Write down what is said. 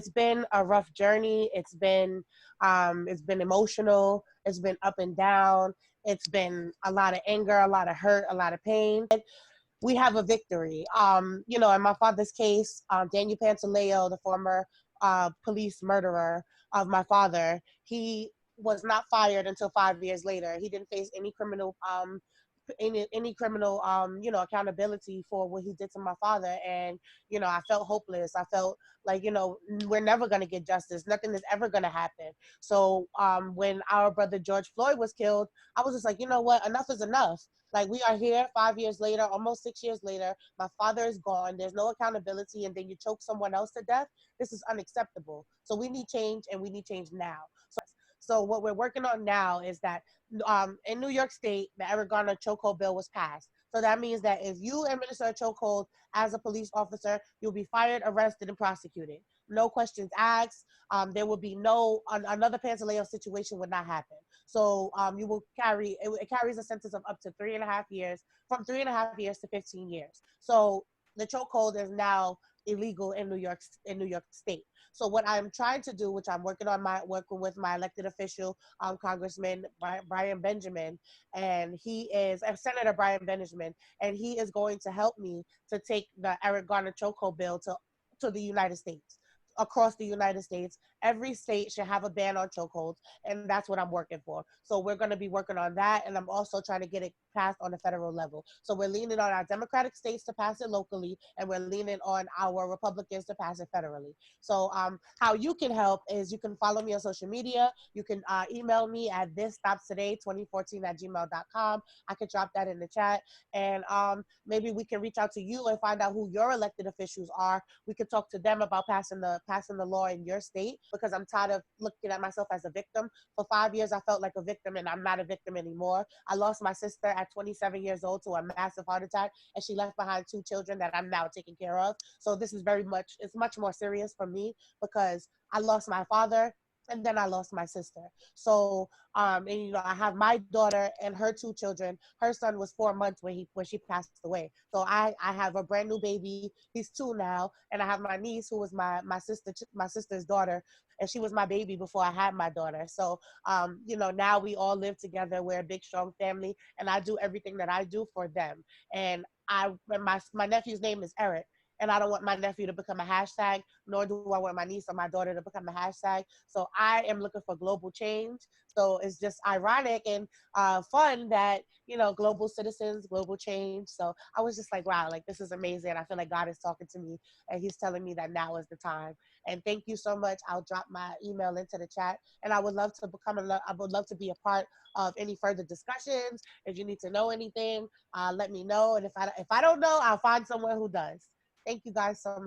It's been a rough journey. It's been emotional. It's been up and down. It's been a lot of anger, a lot of hurt, a lot of pain. We have a victory. In my father's case, Daniel Pantaleo, the former police murderer of my father, he was not fired until 5 years later. He didn't face any criminal accountability for what he did to my father. And I felt hopeless. I felt like we're never going to get justice. Nothing is ever going to happen. So when our brother George Floyd was killed, I was just like, you know what, enough is enough. Like, we are here 5 years later, almost 6 years later. My father is gone. There's no accountability, and then you choke someone else to death. This is unacceptable. So we need change, and we need change now. So what we're working on now is that in New York State, the Eric Garner chokehold bill was passed. So that means that if you administer a chokehold as a police officer, you'll be fired, arrested, and prosecuted. No questions asked. There will be another Pantaleo situation would not happen. So you will it carries a sentence of up to 3.5 years, from 3.5 years to 15 years. So the chokehold is now illegal in New York State. So what I'm trying to do, which I'm working with my elected official, Congressman Brian Benjamin, and he is Senator Brian Benjamin, and he is going to help me to take the Eric Garner chokehold bill to the United States. Across the United States, every state should have a ban on chokeholds, and that's what I'm working for. So we're going to be working on that, and I'm also trying to get it passed on the federal level. So we're leaning on our Democratic states to pass it locally, and we're leaning on our Republicans to pass it federally. So how you can help is you can follow me on social media. You can email me at thisstopstoday2014@gmail.com. I could drop that in the chat, and maybe we can reach out to you and find out who your elected officials are. We could talk to them about passing the law in your state, because I'm tired of looking at myself as a victim. For 5 years, I felt like a victim, and I'm not a victim anymore. I lost my sister at 27 years old to a massive heart attack, and she left behind 2 children that I'm now taking care of. So this is it's much more serious for me, because I lost my father, and then I lost my sister. So, I have my daughter and her 2 children. Her son was 4 months when she passed away. So I have a brand new baby. He's 2 now, and I have my niece, who was my sister's daughter, and she was my baby before I had my daughter. So, now we all live together. We're a big, strong family, and I do everything that I do for them. And my nephew's name is Eric. And I don't want my nephew to become a hashtag, nor do I want my niece or my daughter to become a hashtag. So I am looking for global change. So it's just ironic and fun that, global citizens, global change. So I was just like, wow, like, this is amazing. I feel like God is talking to me, and he's telling me that now is the time. And thank you so much. I'll drop my email into the chat, and I would love to be a part of any further discussions. If you need to know anything, let me know. And if I don't know, I'll find someone who does. Thank you guys so much.